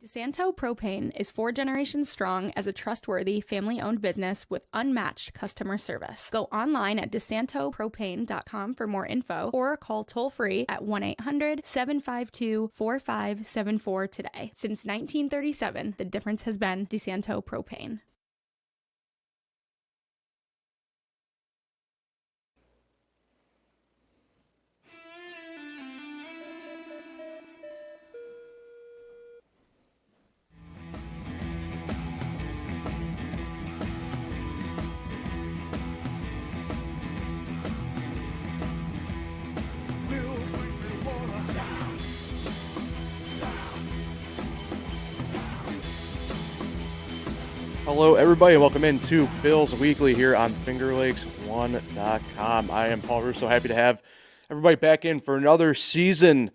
DeSanto Propane is 4 generations strong as a trustworthy, family-owned business with unmatched customer service. Go online at DeSantoPropane.com for more info or call toll-free at 1-800-752-4574 today. Since 1937, the difference has been DeSanto Propane. Hello, everybody, and welcome into Bills Weekly here on FingerLakes1.com. I am Paul Russo, happy to have everybody back in for another season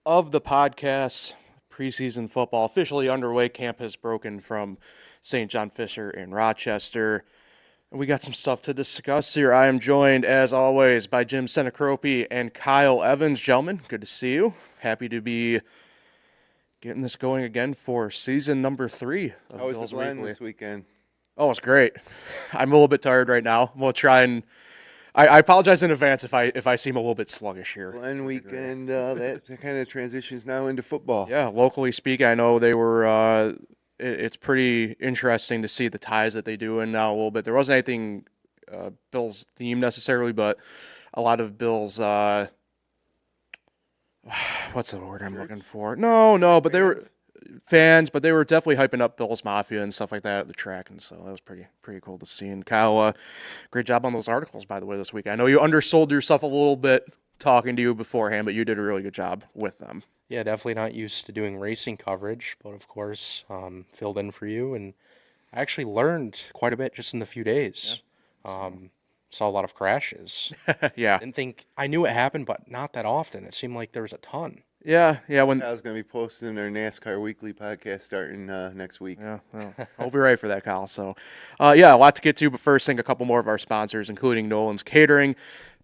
of the podcast. Preseason football officially underway. Camp has broken from St. John Fisher in Rochester. And we got some stuff to discuss here. I am joined, as always, by Jim Sinicropi and Kyle Evans. Gentlemen, good to see you. Happy to be getting this going again for season number 3 of How was Bills the blend Weekly this weekend? Oh, it's great. I'm a little bit tired right now. We'll try and I apologize in advance if I seem a little bit sluggish here. Blend weekend, that kind of transitions now into football. Yeah, locally speaking, I know they were. It's pretty interesting to see the ties that they do in now a little bit. There wasn't anything Bills themed necessarily, but a lot of Bills. What's the word I'm looking for? No, but they were fans, but they were definitely hyping up Bills Mafia and stuff like that at the track, and so that was pretty cool to see. And Kyle, great job on those articles, by the way, this week. I know you undersold yourself a little bit talking to you beforehand, but you did a really good job with them. Yeah, definitely not used to doing racing coverage, but of course, filled in for you, and I actually learned quite a bit just in the few days. Yeah. Saw a lot of crashes. Yeah. Didn't think I knew it happened, but not that often. It seemed like there was a ton. Yeah. When I was going to be posting their NASCAR Weekly podcast starting next week. Yeah, well, I'll be ready for that, Kyle. So, a lot to get to, but first, think a couple more of our sponsors, including Nolan's Catering.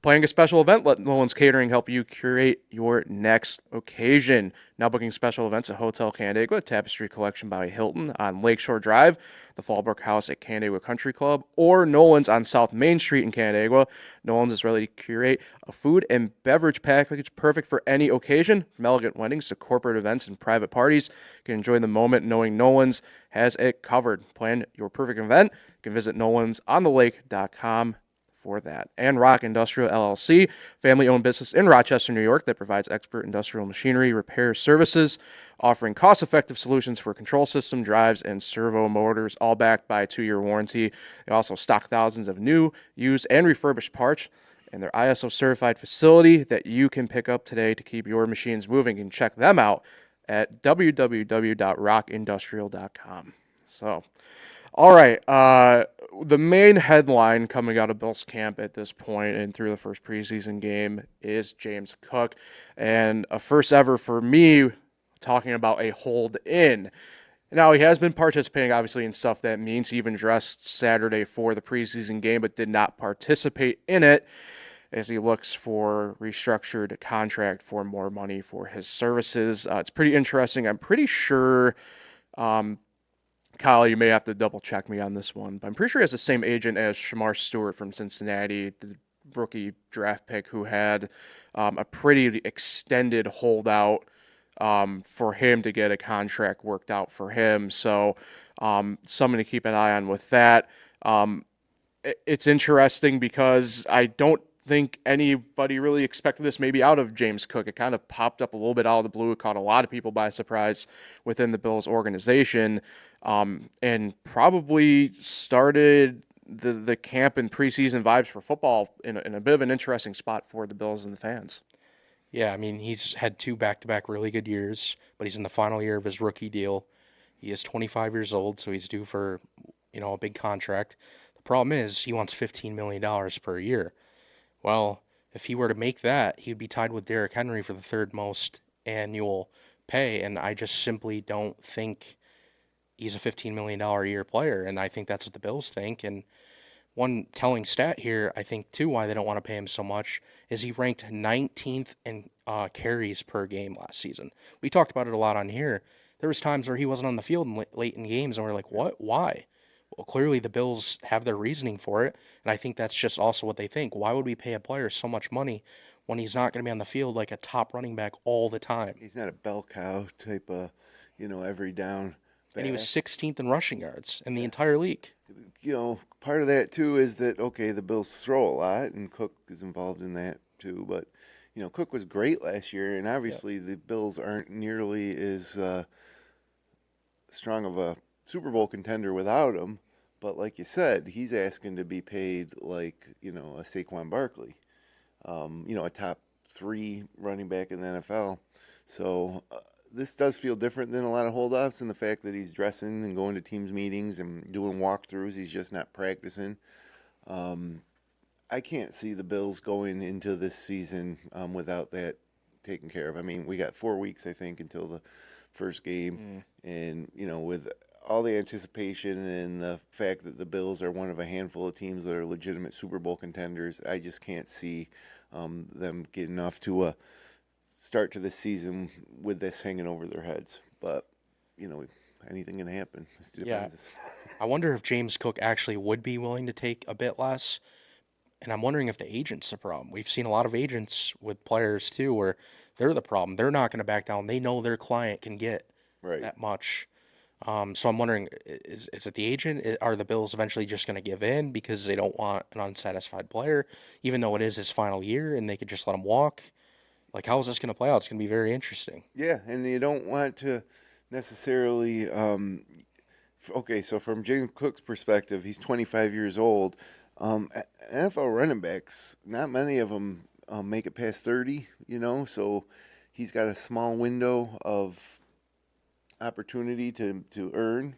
Planning a special event, let Nolan's Catering help you curate your next occasion. Now booking special events at Hotel Canandaigua, Tapestry Collection by Hilton on Lakeshore Drive, the Fallbrook House at Canandaigua Country Club, or Nolan's on South Main Street in Canandaigua. Nolan's is ready to curate a food and beverage package perfect for any occasion, from elegant weddings to corporate events and private parties. You can enjoy the moment knowing Nolan's has it covered. Plan your perfect event. You can visit nolansonthelake.com for that. And Rock Industrial LLC, family-owned business in Rochester, New York that provides expert industrial machinery repair services, offering cost-effective solutions for control system, drives, and servo motors, all backed by a 2-year warranty. They also stock thousands of new, used, and refurbished parts in their ISO-certified facility that you can pick up today to keep your machines moving. You can check them out at www.rockindustrial.com. So, all right, the main headline coming out of Bills camp at this point and through the first preseason game is James Cook, and a first ever for me talking about a hold in. Now, he has been participating, obviously, in stuff that means he even dressed Saturday for the preseason game, but did not participate in it as he looks for restructured contract for more money for his services. It's pretty interesting. I'm pretty sure... Kyle, you may have to double check me on this one, but I'm pretty sure he has the same agent as Shamar Stewart from Cincinnati, the rookie draft pick who had a pretty extended holdout for him to get a contract worked out for him. So something to keep an eye on with that. It's interesting because I don't think anybody really expected this maybe out of James Cook. It kind of popped up a little bit out of the blue. It caught a lot of people by surprise within the Bills organization, and probably started the camp and preseason vibes for football in a bit of an interesting spot for the Bills and the fans. Yeah, I mean, he's had 2 back-to-back really good years, but he's in the final year of his rookie deal. He is 25 years old, so he's due for, a big contract. The problem is he wants $15 million per year. Well, if he were to make that, he'd be tied with Derrick Henry for the 3rd most annual pay, and I just simply don't think he's a $15 million a year player, and I think that's what the Bills think. And one telling stat here, I think, too, why they don't want to pay him so much, is he ranked 19th in carries per game last season. We talked about it a lot on here. there was times where he wasn't on the field late in games, and we're like, what? Why? Well, clearly the Bills have their reasoning for it, and I think that's just also what they think. Why would we pay a player so much money when he's not going to be on the field like a top running back all the time? He's not a bell cow type of, every down back. And he was 16th in rushing yards in the entire league. Part of that too is that, okay, the Bills throw a lot, and Cook is involved in that too. But, Cook was great last year, and obviously the Bills aren't nearly as strong of a Super Bowl contender without him. But like you said, he's asking to be paid like, a Saquon Barkley, a top 3 running back in the NFL. So this does feel different than a lot of holdoffs in the fact that he's dressing and going to teams meetings and doing walkthroughs. He's just not practicing. I can't see the Bills going into this season without that taken care of. I mean, we got 4 weeks, I think, until the first game. And, with all the anticipation and the fact that the Bills are one of a handful of teams that are legitimate Super Bowl contenders, I just can't see them getting off to a start to the season with this hanging over their heads. But, anything can happen. It depends. I wonder if James Cook actually would be willing to take a bit less. And I'm wondering if the agent's the problem. We've seen a lot of agents with players, too, where they're the problem. They're not going to back down. They know their client can get that much. So I'm wondering, is it the agent? Are the Bills eventually just going to give in because they don't want an unsatisfied player, even though it is his final year and they could just let him walk? Like, how is this going to play out? It's going to be very interesting. Yeah, and you don't want to necessarily okay, so from James Cook's perspective, he's 25 years old. NFL running backs, not many of them make it past 30, so he's got a small window of opportunity to earn.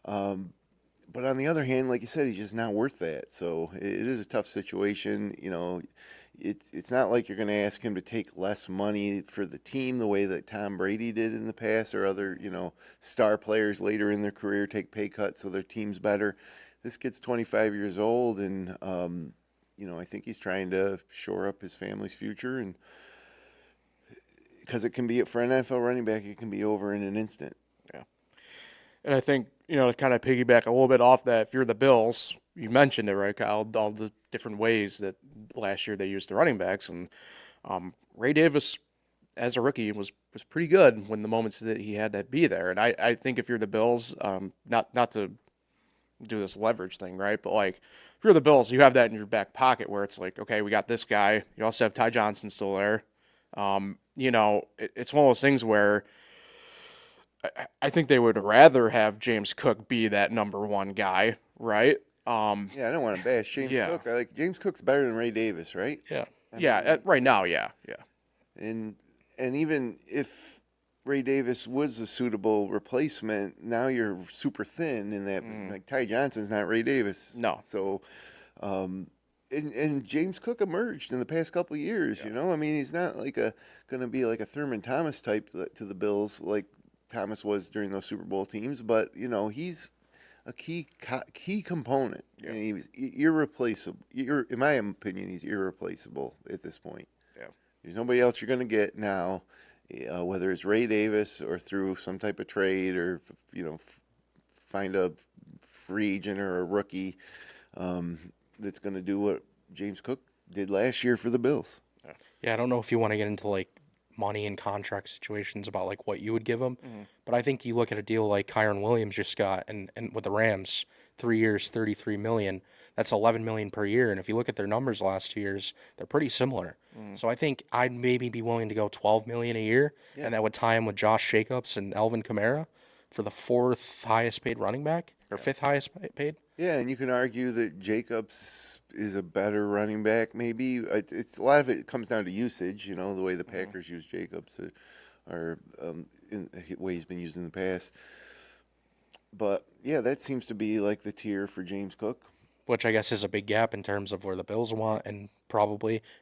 But on the other hand, like you said, he's just not worth that. So it is a tough situation. It's not like you're going to ask him to take less money for the team the way that Tom Brady did in the past, or other, star players later in their career take pay cuts so their team's better. This kid's 25 years old, and I think he's trying to shore up his family's future, and because it can be, for an NFL running back, it can be over in an instant. Yeah, and I think to kind of piggyback a little bit off that, if you're the Bills, you mentioned it, right, Kyle? All the different ways that last year they used the running backs, and Ray Davis, as a rookie, was pretty good when the moments that he had to be there. And I think if you're the Bills, not to do this leverage thing, right? But like, if you're the Bills, you have that in your back pocket where it's like, okay, we got this guy. You also have Ty Johnson still there. It's one of those things where I think they would rather have James Cook be that number one guy, right? I don't want to bash James Cook. James Cook's better than Ray Davis, right? Yeah. Right now, yeah. And even if Ray Davis was a suitable replacement, now you're super thin in that. Like, Ty Johnson's not Ray Davis. No. So, and James Cook emerged in the past couple of years. I mean, he's not like going to be like a Thurman Thomas type to the Bills like Thomas was during those Super Bowl teams, but he's a key component, and he was irreplaceable. In my opinion, he's irreplaceable at this point. Yeah, there's nobody else you're going to get now, whether it's Ray Davis or through some type of trade, or find a free agent or a rookie that's going to do what James Cook did last year for the Bills. Yeah, I don't know if you want to get into like money and contract situations about like what you would give him, but I think you look at a deal like Kyron Williams just got, and with the Rams, 3 years, $33 million. That's $11 million per year, and if you look at their numbers the last 2 years, they're pretty similar. So I think I'd maybe be willing to go $12 million a year, and that would tie him with Josh Jacobs and Alvin Kamara for the 4th highest paid running back, or 5th highest paid. Yeah, and you can argue that Jacobs is a better running back. Maybe it's a lot of it comes down to usage. The way the Packers use Jacobs, or in the way he's been used in the past. But yeah, that seems to be like the tier for James Cook, which I guess is a big gap in terms of where the Bills want, and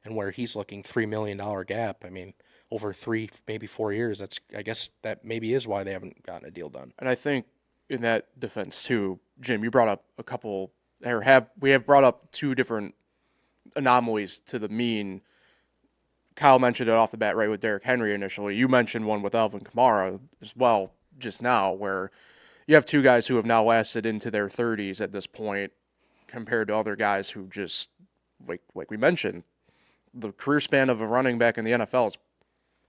where he's looking $3 million gap. I mean, over 3, maybe 4 years. I guess that maybe is why they haven't gotten a deal done. And I think in that defense too, Jim, you brought up we have brought up 2 different anomalies to the mean. Kyle mentioned it off the bat, right, with Derrick Henry initially. You mentioned one with Alvin Kamara as well, just now, where you have two guys who have now lasted into their 30s at this point, compared to other guys who just, like we mentioned, the career span of a running back in the NFL is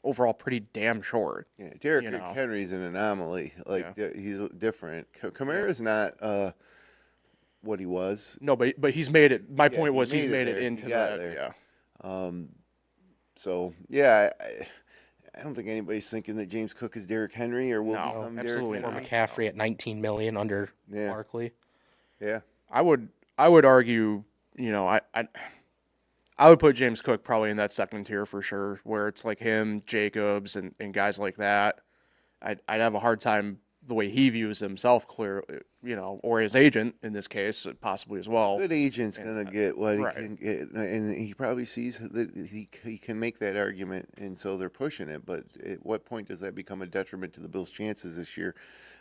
overall pretty damn short. Yeah, Derrick Henry's an anomaly. Like he's different. Kamara's not what he was. No, but he's made it. My point was he's made it there. into He got that. there. Yeah. So yeah, I don't think anybody's thinking that James Cook is Derrick Henry or will become absolutely Derrick Or Henry. McCaffrey at $19 million under Barkley. Yeah, I would argue, I would put James Cook probably in that second tier for sure, where it's like him, Jacobs, and guys like that. I'd have a hard time the way he views himself, clearly, or his agent in this case, possibly as well. good agent's gonna get what right. he can get, and he probably sees that he can make that argument, and so they're pushing it. But at what point does that become a detriment to the Bills' chances this year?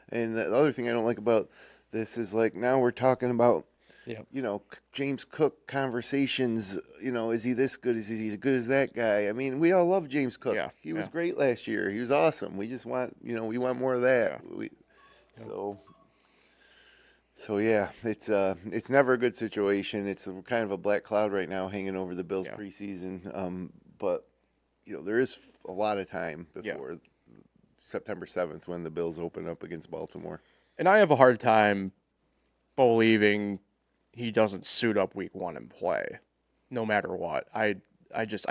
And the other thing I don't like about this is like now we're talking about. James Cook conversations, is he this good? Is he as good as that guy? I mean, we all love James Cook. Yeah, He was great last year. He was awesome. We just want, we want more of that. So yeah, it's never a good situation. It's kind of a black cloud right now hanging over the Bills preseason. But, there is a lot of time before September 7th when the Bills open up against Baltimore. And I have a hard time believing he doesn't suit up week 1 and play, no matter what. I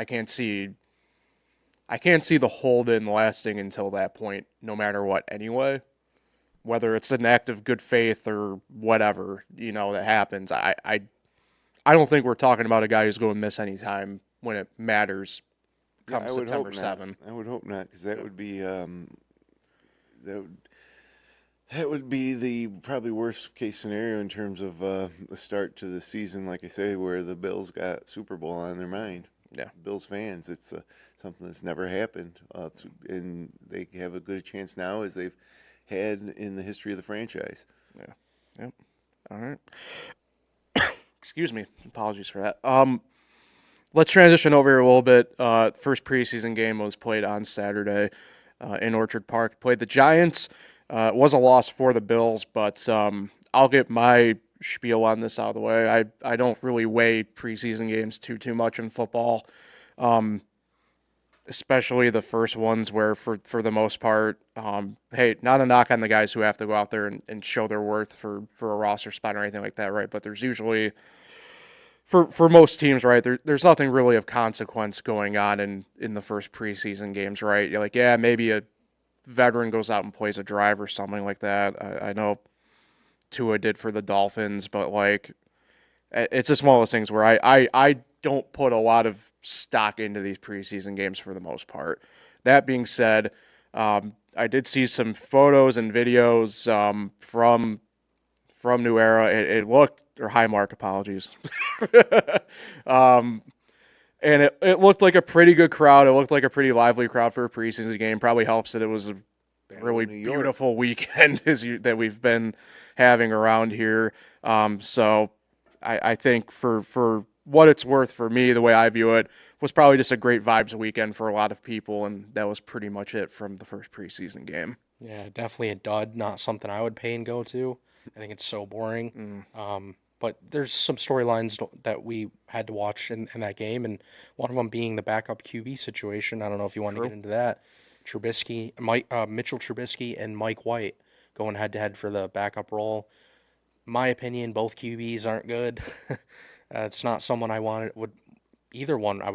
can't see the hold in lasting until that point, no matter what anyway. Whether it's an act of good faith or whatever, that happens. I don't think we're talking about a guy who's going to miss any time when it matters come September 7th. I would hope not, because that would be that would be the probably worst case scenario in terms of the start to the season, like I say, where the Bills got Super Bowl on their mind. Yeah, Bills fans, it's something that's never happened, and they have a good chance now as they've had in the history of the franchise. Yeah. Yep. All right. Excuse me. Apologies for that. Let's transition over here a little bit. First preseason game was played on Saturday in Orchard Park. Played the Giants. It was a loss for the Bills, but I'll get my spiel on this out of the way. I don't really weigh preseason games too much in football, especially the first ones where for the most part, hey, not a knock on the guys who have to go out there and show their worth for a roster spot or anything like that, right? But there's usually, for most teams, right, there's nothing really of consequence going on in the first preseason games, right? You're like, yeah, maybe a veteran goes out and plays a drive or something like that. I know Tua did for the Dolphins, but like it's the smallest things where I don't put a lot of stock into these preseason games for the most part. That being said, I did see some photos and videos from New Era. It looked, or Highmark, apologies. And it looked like a pretty good crowd. It looked like a pretty lively crowd for a preseason game. Probably helps that it was a really beautiful weekend that we've been having around here. So I think for what it's worth for me, the way I view it, was probably just a great vibes weekend for a lot of people, and that was pretty much it from the first preseason game. Yeah, definitely a dud. Not something I would pay and go to. I think it's so boring. But there's some storylines that we had to watch in that game, and one of them being the backup QB situation. I don't know if you want to get into that. Mitchell Trubisky and Mike White going head-to-head for the backup role. My opinion, both QBs aren't good. It's not someone I would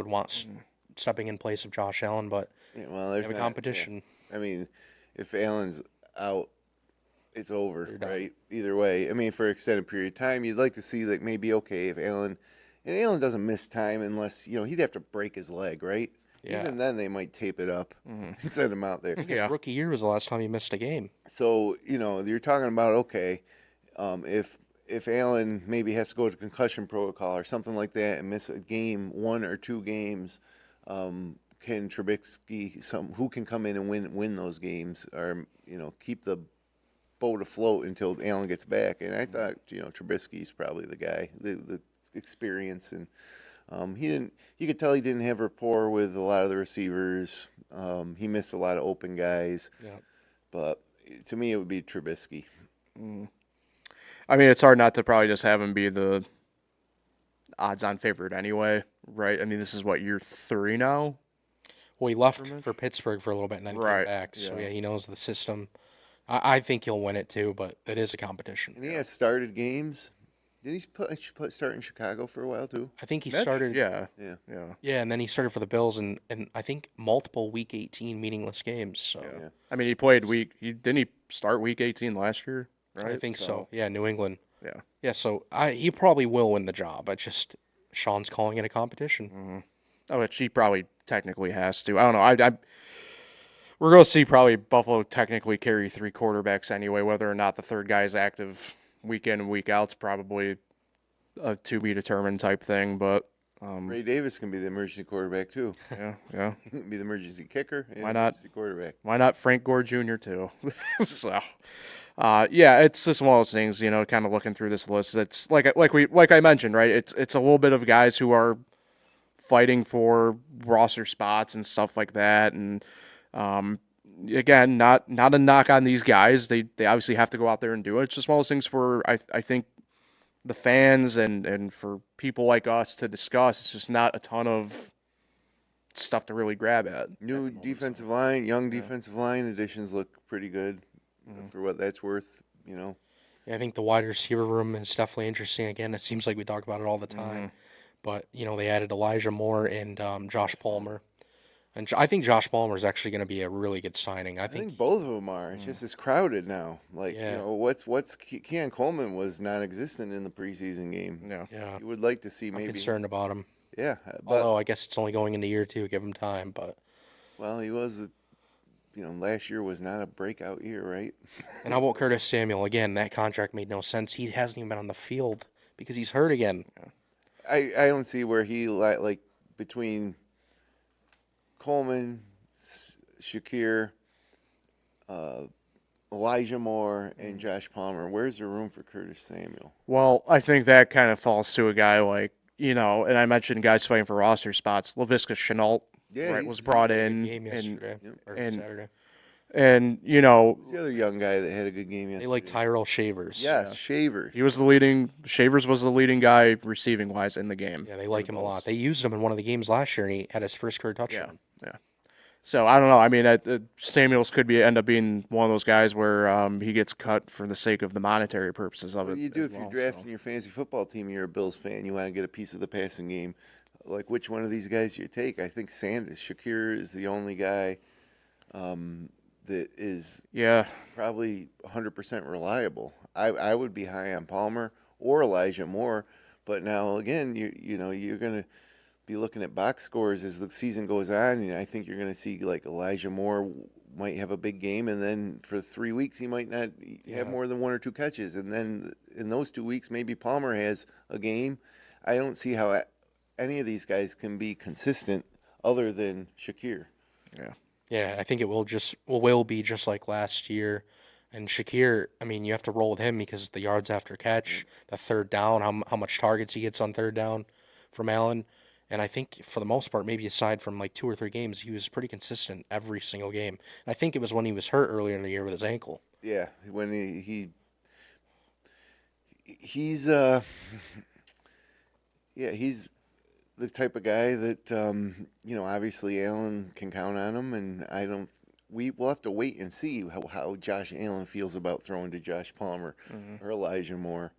want stepping in place of Josh Allen, but there's a competition. Yeah. I mean, if Allen's out, it's over, right? Either way. I mean, for an extended period of time, you'd like to see that maybe, okay, if Allen doesn't miss time unless, he'd have to break his leg, right? Yeah. Even then, they might tape it up and send him out there. His rookie year was the last time he missed a game. So, you're talking about, okay, if Allen maybe has to go to concussion protocol or something like that and miss a game, 1 or 2 games, can Trubisky, who can come in and win those games or, keep the boat afloat until Allen gets back? And I thought, Trubisky's probably the guy, the experience, and you could tell he didn't have rapport with a lot of the receivers. He missed a lot of open guys. Yeah. But To me, it would be Trubisky. I mean, it's hard not to probably just have him be the odds-on favorite anyway, right? I mean, this is what, year 3 now? Well, he left for Pittsburgh for a little bit and then Right, came back. So, yeah. yeah, he knows the system. I think he'll win it too, but it is a competition. And he has started games. Did he start in Chicago for a while too? I think he Mitch? started. Yeah. Yeah. Yeah. Yeah, and then he started for the Bills and I think multiple Week 18 meaningless games. So Yeah. I mean, he played didn't he start week 18 last year, right? I think so. Yeah, New England. Yeah. Yeah, so he probably will win the job. It's just Sean's calling it a competition. Oh, which he probably technically has to. I don't know. We're going to see probably Buffalo technically carry 3 quarterbacks anyway. Whether or not the third guy is active week in and week out is probably a to be determined type thing. But Ray Davis can be the emergency quarterback too. yeah. He can be the emergency kicker and Why not? emergency quarterback. Why not Frank Gore Jr. too? So, yeah, it's just one of those things. Kind of looking through this list. It's like I mentioned, right? It's a little bit of guys who are fighting for roster spots and stuff like that, and again, not a knock on these guys. They obviously have to go out there and do it. It's just one of those things where I think the fans and for people like us to discuss, it's just not a ton of stuff to really grab at. New defensive line, young defensive line additions look pretty good for what that's worth. Yeah, I think the wide receiver room is definitely interesting. Again, it seems like we talk about it all the time. But, they added Elijah Moore and Josh Palmer. And I think Josh Palmer is actually going to be a really good signing. I think both of them are. It's just it's crowded now. Like, Yeah. what's Keon Coleman was non-existent in the preseason game. Yeah, You would like to see I'm maybe. concerned about him. Yeah, but Although I guess it's only going into year 2. Give him time. But well, he was. Last year was not a breakout year, right? And how about Curtis Samuel? Again, that contract made no sense. He hasn't even been on the field because he's hurt again. I don't see where he like between Coleman, Shakir, Elijah Moore, and Josh Palmer. Where's the room for Curtis Samuel? Well, I think that kind of falls to a guy like, and I mentioned guys fighting for roster spots. Laviska Shenault, right, was brought in. Game yesterday or and- Saturday. And, Who's the other young guy that had a good game yesterday? They like Tyrell Shavers. Yes, Shavers. Shavers was the leading guy receiving wise in the game. Yeah, they like him a lot. They used him in one of the games last year, and he had his first career touchdown. Yeah. So I don't know. I mean, Samuels could end up being one of those guys where he gets cut for the sake of the monetary purposes of What it. do you do as if you're well, drafting your fantasy football team and you're a Bills fan? You want to get a piece of the passing game. Like, which one of these guys you take? I think Shakir is the only guy that is probably 100% reliable. I would be high on Palmer or Elijah Moore, but now again, you're going to be looking at box scores as the season goes on, and I think you're going to see like Elijah Moore might have a big game, and then for 3 weeks he might not have more than 1 or 2 catches, and then in those 2 weeks maybe Palmer has a game. I don't see how any of these guys can be consistent other than Shakir. Yeah, I think it will be just like last year. And Shakir, I mean, you have to roll with him because the yards after catch, the third down, how much targets he gets on third down from Allen. And I think for the most part, maybe aside from like 2 or 3 games, he was pretty consistent every single game. And I think it was when he was hurt earlier in the year with his ankle. Yeah, when he's he's the type of guy that obviously Allen can count on him, and we'll have to wait and see how Josh Allen feels about throwing to Josh Palmer or Elijah Moore,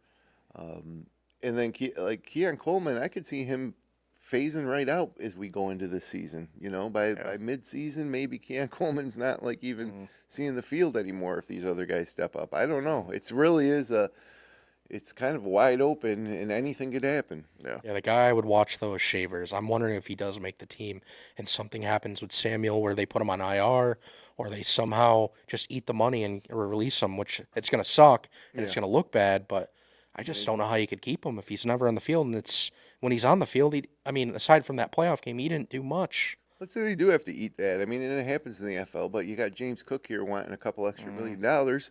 and then Keon Coleman, I could see him phasing right out as we go into this season. By mid-season, maybe Keon Coleman's not like even seeing the field anymore if these other guys step up. I don't know. It's really is it's kind of wide open, and anything could happen. Yeah, the guy I would watch, though, is Shavers. I'm wondering if he does make the team and something happens with Samuel where they put him on IR or they somehow just eat the money or release him, which it's going to suck and it's going to look bad, but I just don't know how you could keep him if he's never on the field. And when he's on the field, aside from that playoff game, he didn't do much. Let's say they do have to eat that. I mean, and it happens in the NFL, but you got James Cook here wanting a couple extra $1 million.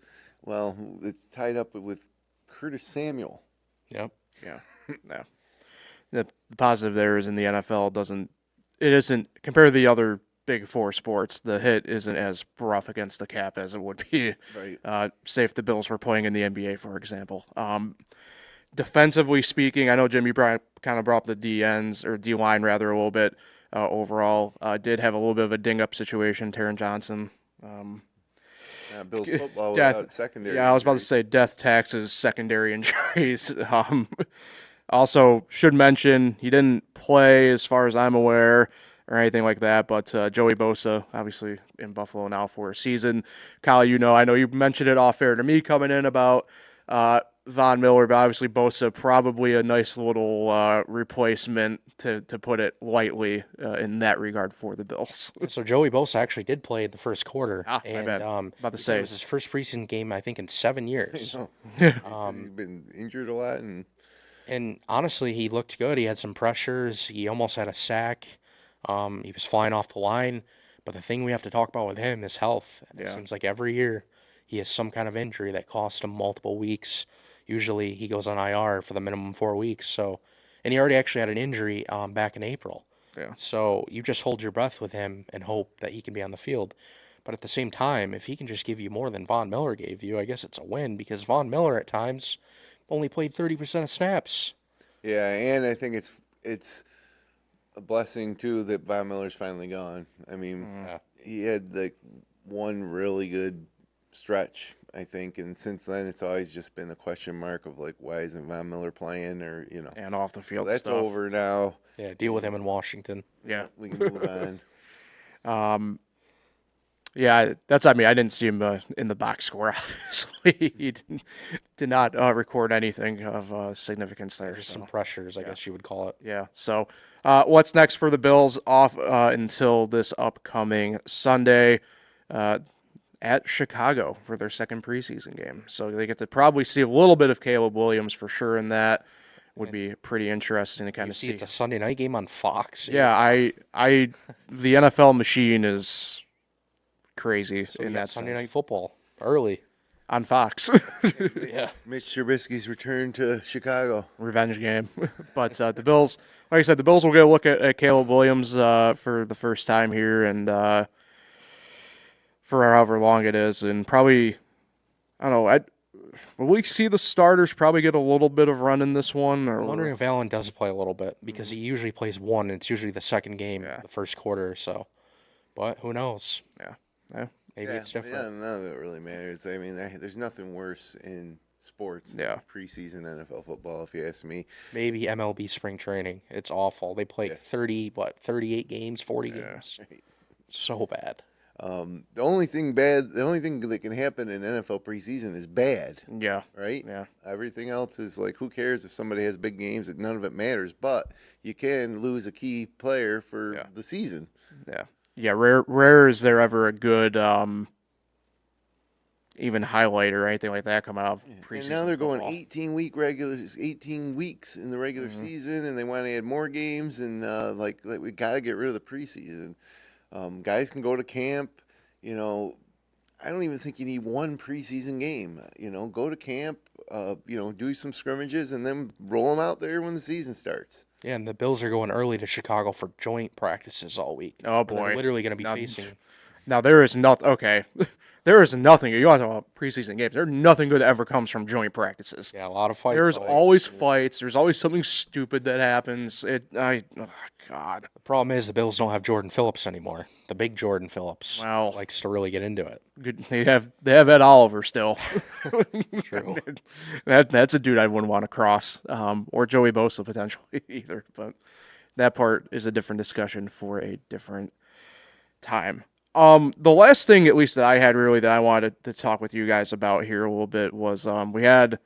Well, it's tied up with Curtis Samuel. Yep. Yeah. The positive there is in the NFL isn't compared to the other Big Four sports, the hit isn't as rough against the cap as it would be, Right. say if the Bills were playing in the NBA, for example. Defensively speaking, I know Jim, you kind of brought up the DNs or D line rather a little bit. Overall, did have a little bit of a ding up situation. Taron Johnson, Bills football death. without secondary. Yeah, I was about to injuries. say death, taxes, secondary injuries. Also, should mention he didn't play as far as I'm aware or anything like that. But Joey Bosa, obviously in Buffalo now for a season. Kyle, I know you mentioned it off air to me coming in about Von Miller, but obviously Bosa probably a nice little replacement to put it lightly in that regard for the Bills. So Joey Bosa actually did play in the first quarter. My bad. About to he said say. it was his first preseason game, I think, in 7 years. He's been injured a lot, And honestly, he looked good. He had some pressures. He almost had a sack. He was flying off the line. But the thing we have to talk about with him is health. And It seems like every year he has some kind of injury that costs him multiple weeks. Usually he goes on IR for the minimum 4 weeks. And he already actually had an injury back in April. Yeah. So you just hold your breath with him and hope that he can be on the field. But at the same time, if he can just give you more than Von Miller gave you, I guess it's a win, because Von Miller at times only played 30% of snaps. Yeah, and I think it's a blessing too that Von Miller's finally gone. I mean, he had like one really good stretch, I think, and since then it's always just been a question mark of like, why isn't Von Miller playing, or And off the So field that's stuff. over now. Yeah, deal with him in Washington. Yeah. We can move on. Yeah, I mean, I didn't see him in the box score, obviously. He did not record anything of significance there. Some So. pressures, I guess you would call it. Yeah, so what's next for the Bills off until this upcoming Sunday at Chicago for their second preseason game. So they get to probably see a little bit of Caleb Williams for sure, and that would be pretty interesting to kind You of see, see. it's a Sunday night game on Fox. Yeah, the NFL machine is crazy So in you got that Sunday sense. night football early. On Fox. Yeah. Mitch Trubisky's return to Chicago. Revenge game. But the Bills, like I said, the Bills will get a look at Caleb Williams for the first time here, and for however long it is, and probably, I don't know, will we see the starters probably get a little bit of run in this one? Or I'm wondering if Allen does play a little bit, because he usually plays one, and it's usually the second game, the first quarter or so. But who knows? Yeah. Maybe it's different. Yeah, none of it really matters. I mean, there's nothing worse in sports than preseason NFL football, if you ask me. Maybe MLB spring training. It's awful. They play 38 games, 40 games. Right. So bad. The only thing that can happen in NFL preseason is bad. Yeah. Right? Yeah. Everything else is like, who cares if somebody has big games? None of it matters. But you can lose a key player for the season. Yeah. Yeah, rare is there ever a good even highlight or anything like that coming out of preseason. And now they're going football. 18 weeks in the regular season, and they want to add more games, and like we got to get rid of the preseason. Guys can go to camp. I don't even think you need one preseason game. Go to camp. Do some scrimmages, and then roll them out there when the season starts. Yeah, and the Bills are going early to Chicago for joint practices all week. Oh, They're boy. literally going to be facing. Now, there is nothing. Okay. There is nothing. You want to talk about preseason games. There's nothing good that ever comes from joint practices. Yeah, a lot of fights. There's always fights. There's always something stupid that happens. Oh, God. The problem is the Bills don't have Jordan Phillips anymore. The big Jordan Phillips likes to really get into it. Good. They have Ed Oliver still. True. That's a dude I wouldn't want to cross, or Joey Bosa potentially either. But that part is a different discussion for a different time. The last thing, at least that I had really that I wanted to talk with you guys about here a little bit was we had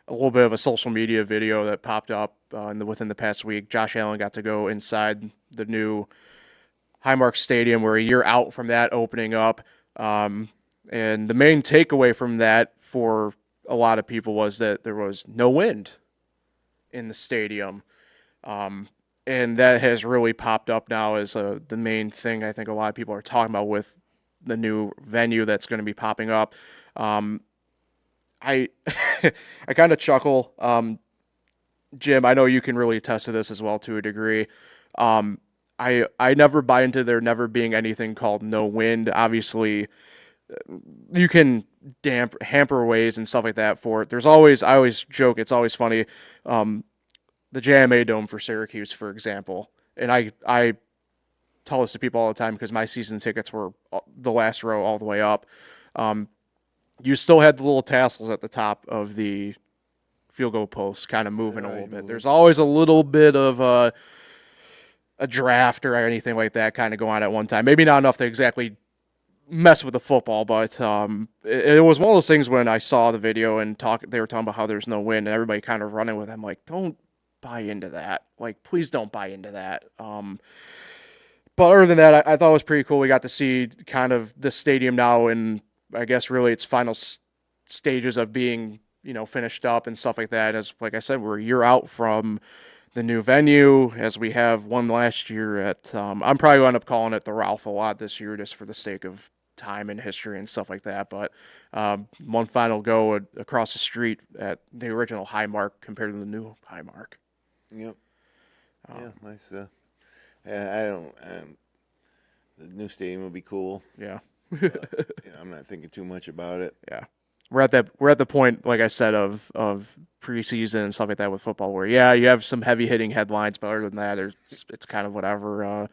a little bit of a social media video that popped up within the past week. Josh Allen got to go inside the new Highmark Stadium. We're a year out from that opening up. And the main takeaway from that for a lot of people was that there was no wind in the stadium. And that has really popped up now as the main thing I think a lot of people are talking about with the new venue that's going to be popping up. I I kind of chuckle. Jim, I know you can really attest to this as well to a degree. I never buy into there never being anything called no wind. Obviously, you can hamper ways and stuff like that for it. I always joke, it's always funny. The JMA Dome for Syracuse, for example, and I tell this to people all the time because my season tickets were the last row all the way up. You still had the little tassels at the top of the field goal post kind of moving a little bit. There's always a little bit of a draft or anything like that kind of go on at one time. Maybe not enough to exactly mess with the football, but it was one of those things when I saw the video and they were talking about how there's no wind and everybody kind of running with it. I'm like, don't buy into that. Like, please don't buy into that. But other than that, I thought it was pretty cool. We got to see kind of the stadium now in, I guess, really its final stages of being, finished up and stuff like that. As like I said, we're a year out from the new venue, as we have one last year at. I'm probably going to end up calling it the Ralph a lot this year, just for the sake of time and history and stuff like that. But one final go across the street at the original Highmark compared to the new Highmark. Yep. Yeah, nice. Yeah, the new stadium will be cool. Yeah. But, I'm not thinking too much about it. Yeah. We're at the point, like I said, of preseason and stuff like that with football, where you have some heavy hitting headlines, but other than that, it's kind of whatever.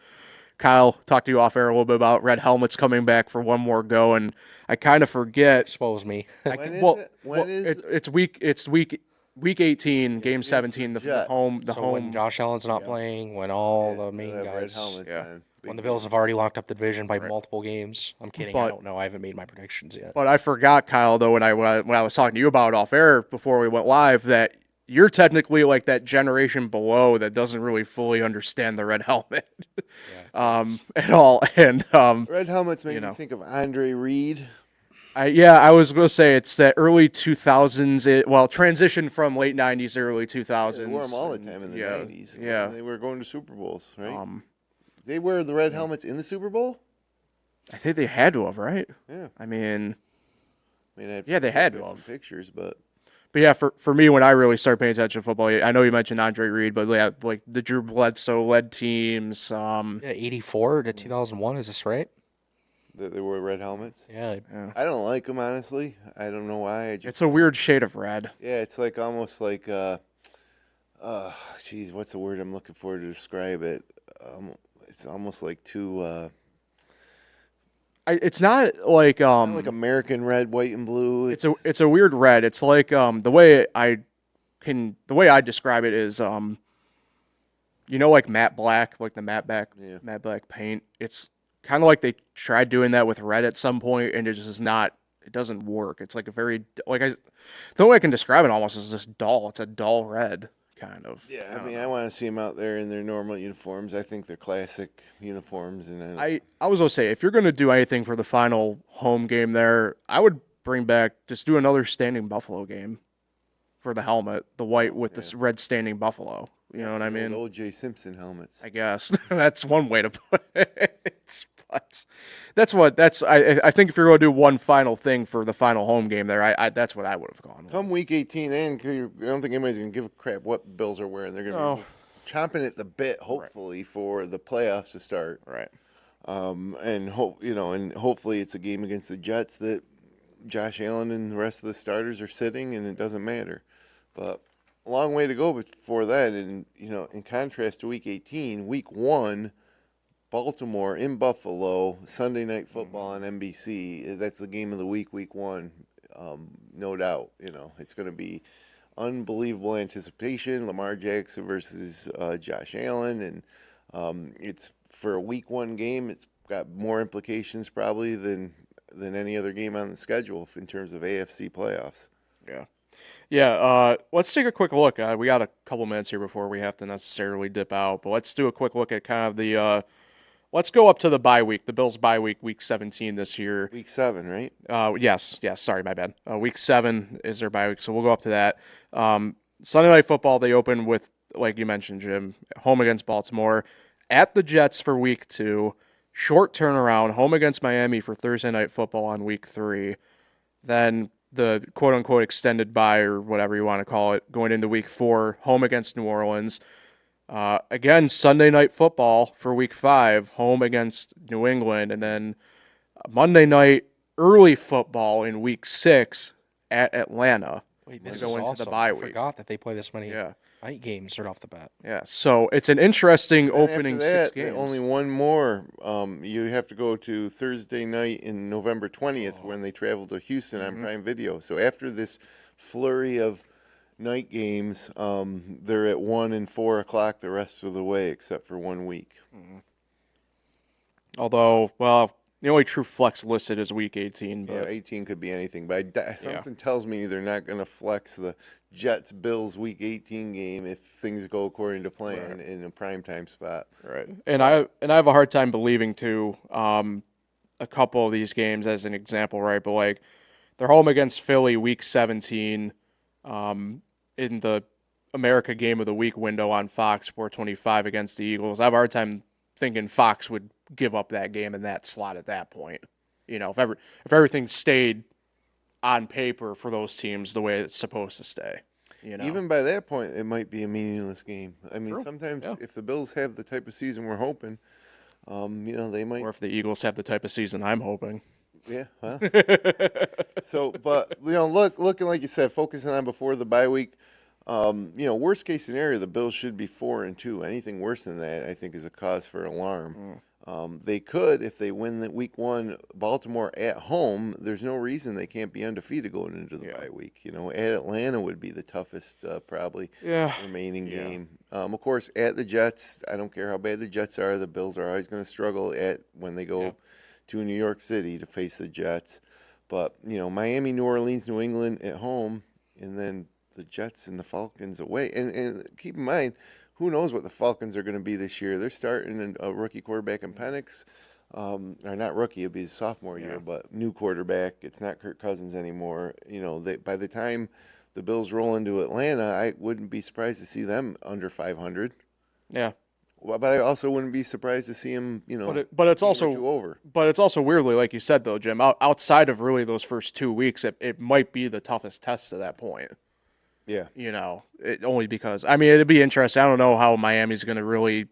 Kyle, talked to you off air a little bit about red helmets coming back for one more go, and I kind of forget. Expose me. When is it? It's week 18, game 17, the Jets. home. When Josh Allen's not playing, when all the main They'll have red guys, helmets, man. when the Big Bills deal. have already locked up the division by multiple games. I'm kidding. I But- don't know. I haven't made my predictions yet. But I forgot, Kyle, though, when I was talking to you about it off air before we went live, that you're technically like that generation below that doesn't really fully understand the red helmet at all. And Red helmets make me think of Andre Reed. I was going to say it's that early 2000s, transition from late 90s to early 2000s. They wore them all the time in the 90s. Yeah. They were going to Super Bowls, right? They wear the red helmets in the Super Bowl? I think they had to have, right? Yeah. I mean, they had to some have. pictures, but yeah, for me, when I really started paying attention to football, I know you mentioned Andre Reed, but yeah, like the Drew Bledsoe led teams. 84 to 2001, is this right? they wore red helmets. Yeah. I don't like them, honestly. I don't know why. It's a weird shade of red. Yeah, it's like almost like what's the word I'm looking for to describe it? It's almost like too it's not like like American red, white and blue. It's a weird red. It's like the way I describe it is like matte black, like the matte black paint. It's kind of like they tried doing that with red at some point, and it doesn't work. It's like a very the only way I can describe it almost is just dull. It's a dull red kind of. Yeah, I want to see them out there in their normal uniforms. I think they're classic uniforms, and I was gonna say, if you're gonna do anything for the final home game there, I would just do another standing buffalo game for the helmet, the white with the red standing buffalo. You know what I mean? Old O.J. Simpson helmets. I guess that's one way to put it. But I think if you're going to do one final thing for the final home game there, that's what I would have gone with. Come week 18, I don't think anybody's going to give a crap what Bills are wearing. They're going to be chomping at the bit, hopefully, for the playoffs to start. Right. And hopefully it's a game against the Jets that Josh Allen and the rest of the starters are sitting, and it doesn't matter. But a long way to go before that. And in contrast to week 18, week 1. Baltimore in Buffalo, Sunday Night Football on NBC. That's the game of the week 1, no doubt. It's going to be unbelievable anticipation. Lamar Jackson versus Josh Allen, and it's for a week 1 game. It's got more implications probably than any other game on the schedule in terms of AFC playoffs. Yeah. Let's take a quick look. We got a couple minutes here before we have to necessarily dip out, but let's do a quick look at kind of the. Let's go up to the bye week, the Bills bye week, week 17 this year. Week 7, right? Yes. Sorry, my bad. Week 7 is their bye week, so we'll go up to that. Sunday Night Football, they open with, like you mentioned, Jim, home against Baltimore, at the Jets for week 2, short turnaround, home against Miami for Thursday Night Football on week 3, then the quote-unquote extended bye or whatever you want to call it, going into week 4, home against New Orleans, Again, Sunday night football for week 5, home against New England, and then Monday night early football in week 6 at Atlanta. Wait, this go is into awesome. the bye I week. forgot that they play this many Yeah. night games right off the bat. Yeah, so it's an interesting Then opening after that, 6 games. only one more. You have to go to Thursday night in November 20th when they travel to Houston on Prime Video. So after this flurry of night games, they're at 1 and 4 o'clock the rest of the way, except for 1 week. Although, well, the only true flex listed is week 18. But Yeah, 18 could be anything, but something tells me they're not going to flex the Jets-Bills week 18 game if things go according to plan in a primetime spot. right, and I have a hard time believing too. A couple of these games as an example, right? But like they're home against Philly week 17, in the America Game of the Week window on Fox 425 against the Eagles. I have a hard time thinking Fox would give up that game in that slot at that point. You know, if everything stayed on paper for those teams the way it's supposed to stay. You know, Even by that point, it might be a meaningless game. I mean, True. sometimes Yeah. if the Bills have the type of season we're hoping, they might. or if the Eagles have the type of season I'm hoping. Yeah. Well. So, but looking like you said, focusing on before the bye week. Worst case scenario, the Bills should be 4-2. Anything worse than that, I think, is a cause for alarm. They could, if they win the week 1 Baltimore at home, there's no reason they can't be undefeated going into the bye week. At Atlanta would be the toughest probably remaining game. Of course, at the Jets, I don't care how bad the Jets are, the Bills are always going to struggle when they go to New York City to face the Jets. But, Miami, New Orleans, New England at home, and then the Jets and the Falcons away. And keep in mind, who knows what the Falcons are going to be this year. They're starting a rookie quarterback in Penix. Or not rookie, it'll be his sophomore year, but new quarterback. It's not Kirk Cousins anymore. By the time the Bills roll into Atlanta, I wouldn't be surprised to see them under 500. Yeah. But I also wouldn't be surprised to see them, But it's also over. But it's also weirdly, like you said though, Jim, outside of really those first 2 weeks, it might be the toughest test to that point. Yeah. Only because it'd be interesting. I don't know how Miami's going to really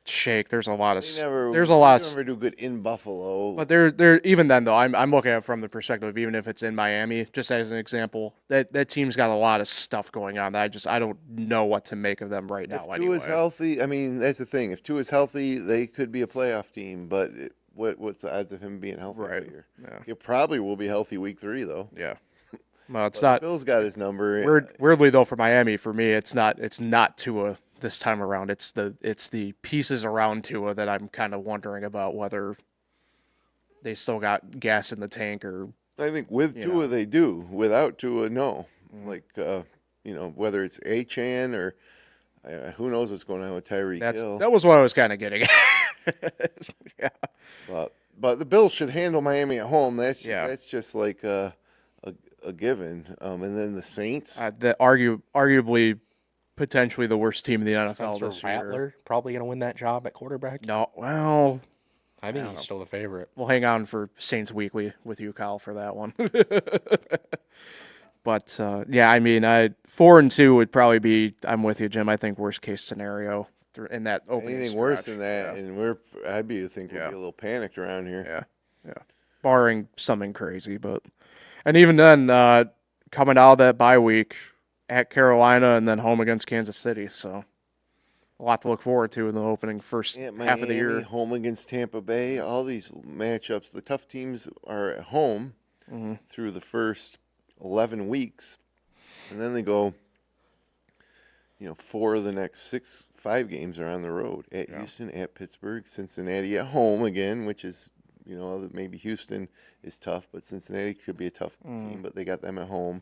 shake. There's a lot of They never do good in Buffalo. But they're even then though. I'm looking at it from the perspective, even if it's in Miami, just as an example, that team's got a lot of stuff going on that I don't know what to make of them right now. If Tua's healthy, that's the thing. If Tua's healthy, they could be a playoff team. But what's the odds of him being healthy Right. this year? Yeah. He probably will be healthy week 3 though. Yeah. Well, it's But not. Bill's got his number. Weirdly though, for Miami, for me, it's not Tua this time around. It's the pieces around Tua that I'm kind of wondering about whether they still got gas in the tank or. I think with Tua they do. Without Tua, no. Like whether it's Achan or who knows what's going on with Tyreek Hill. That was what I was kind of getting at. Yeah. But the Bills should handle Miami at home. That's just like a given. And then the Saints. Arguably, potentially the worst team in the NFL Spencer this year. Rattler probably going to win that job at quarterback. No, well, I think he's still the favorite. we'll hang on for Saints Weekly with you, Kyle, for that one. But 4-2 would probably be. I'm with you, Jim. I think worst case scenario in that opening. Anything stretch. worse than that, Yeah. and we'll be a little panicked around here. Yeah, barring something crazy, but and even then, coming out of that bye week at Carolina and then home against Kansas City, so a lot to look forward to in the opening first half of the year. Home against Tampa Bay, all these matchups. The tough teams are at home through the first 11 weeks, and then they go. 4 of the next 5 games are on the road at Houston, at Pittsburgh, Cincinnati at home again, which is. Maybe Houston is tough, but Cincinnati could be a tough team, but they got them at home,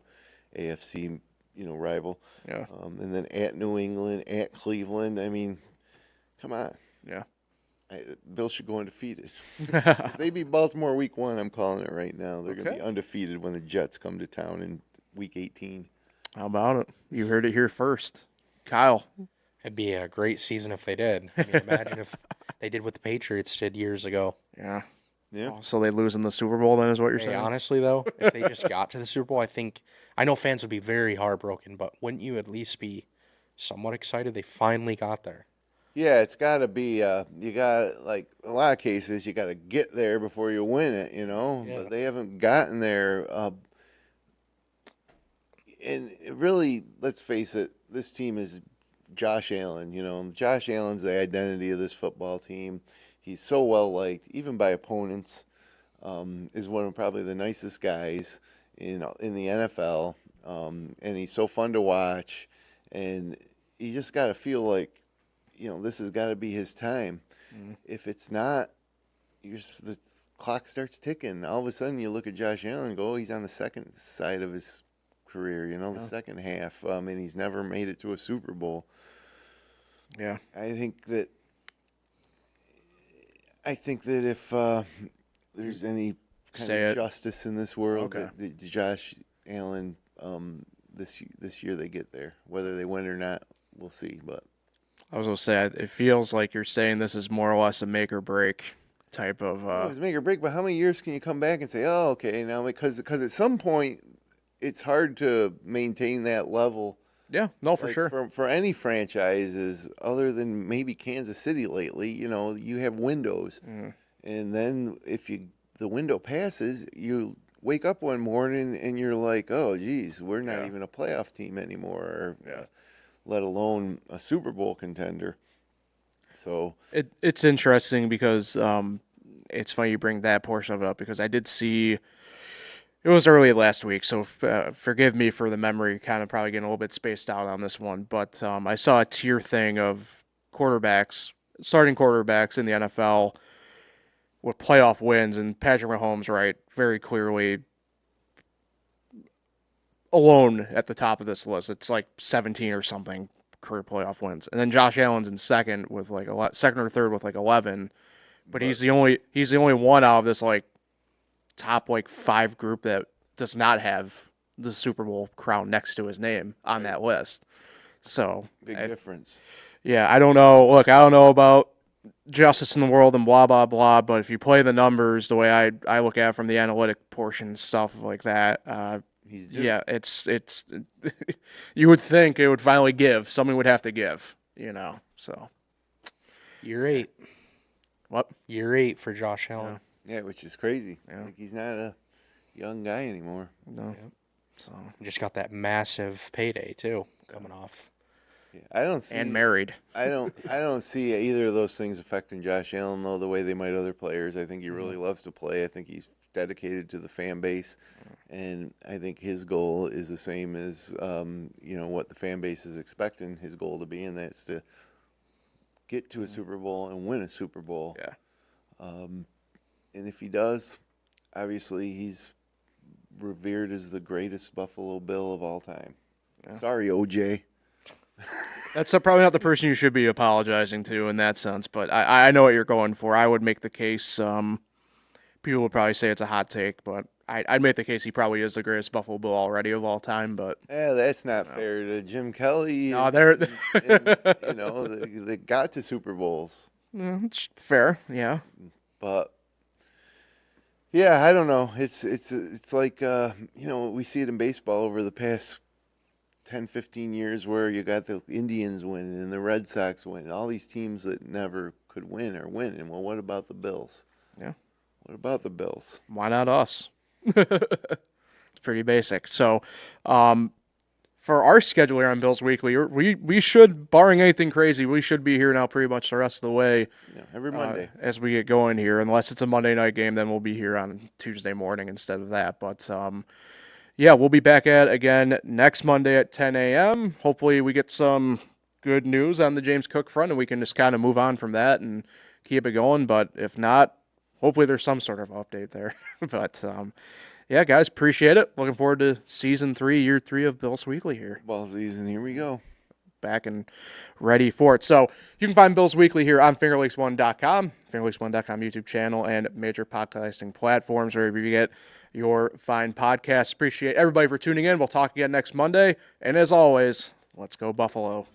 AFC, rival. Yeah. And then at New England, at Cleveland. I mean, come on. Yeah. Bills should go undefeated. If they beat Baltimore week 1, I'm calling it right now. They're going to be undefeated when the Jets come to town in week 18. How about it? You heard it here first. Kyle. It'd be a great season if they did. Imagine if they did what the Patriots did years ago. Yeah. Yeah. Oh, so they lose in the Super Bowl then is what you're saying? Honestly, though, if they just got to the Super Bowl, I know fans would be very heartbroken, but wouldn't you at least be somewhat excited they finally got there. Yeah, it's got to be. You got like a lot of cases, you got to get there before you win it. Yeah. But they haven't gotten there. And really, let's face it, this team is Josh Allen. Josh Allen's the identity of this football team. He's so well liked, even by opponents. Is one of probably the nicest guys in the NFL, and he's so fun to watch. And you just got to feel like, this has got to be his time. If it's not, the clock starts ticking. All of a sudden, you look at Josh Allen and go, he's on the second side of his career, the second half, and he's never made it to a Super Bowl. Yeah. I think that if there's any kind of justice in this world, that Josh Allen, this year they get there. Whether they win or not, we'll see. But I was going to say, it feels like you're saying this is more or less a make or break type of. It's make or break, but how many years can you come back and say, oh, okay, now because at some point it's hard to maintain that level. Yeah, no, for sure. For any franchises, other than maybe Kansas City lately, you have windows, and then if the window passes, you wake up one morning and you're like, oh, geez, we're not even a playoff team anymore, let alone a Super Bowl contender. So it's interesting because it's funny you bring that portion of it up, because I did see. It was early last week, so forgive me for the memory kind of probably getting a little bit spaced out on this one. But I saw a tier thing of starting quarterbacks in the NFL with playoff wins, and Patrick Mahomes, right, very clearly alone at the top of this list. It's like 17 or something career playoff wins. And then Josh Allen's in second with like second or third with like 11. But he's the only one out of this like top like 5 group that does not have the Super Bowl crown next to his name on that list. So big difference. Yeah, I don't know. Look, I don't know about justice in the world and blah blah blah, but if you play the numbers the way I look at it from the analytic portion, stuff like that, it's you would think it would finally give. Something would have to give, So Year 8. What? Year 8 for Josh Allen. Yeah, which is crazy. Yeah. Like he's not a young guy anymore. No. Yep. So Just got that massive payday too coming off. Yeah, I don't see. And married. I don't see either of those things affecting Josh Allen though the way they might other players. I think he really loves to play. I think he's dedicated to the fan base, and I think his goal is the same as what the fan base is expecting his goal to be, and that's to get to a Super Bowl and win a Super Bowl. Yeah. And if he does, obviously he's revered as the greatest Buffalo Bill of all time. Yeah. Sorry, OJ. That's probably not the person you should be apologizing to in that sense, but I know what you're going for. I would make the case, people would probably say it's a hot take, but I'd make the case he probably is the greatest Buffalo Bill already of all time. But yeah, that's not fair to Jim Kelly. No, they got to Super Bowls. It's fair, yeah. But yeah, I don't know. It's like we see it in baseball over the past 10, 15 years where you got the Indians winning and the Red Sox winning, all these teams that never could win are winning. Well, what about the Bills? Yeah. What about the Bills? Why not us? It's pretty basic. So, for our schedule here on Bills Weekly, we should, barring anything crazy, we should be here now pretty much the rest of the way. Yeah, every Monday. As we get going here. Unless it's a Monday night game, then we'll be here on Tuesday morning instead of that. But, yeah, we'll be back at again next Monday at 10 a.m. Hopefully we get some good news on the James Cook front, and we can just kind of move on from that and keep it going. But if not, hopefully there's some sort of update there. But, yeah, guys, appreciate it. Looking forward to Season 3, Year 3 of Bills Weekly here. Ball season, here we go. Back and ready for it. So you can find Bills Weekly here on FingerLakes1.com, FingerLakes1.com YouTube channel, and major podcasting platforms, wherever you get your fine podcasts. Appreciate everybody for tuning in. We'll talk again next Monday. And as always, let's go Buffalo.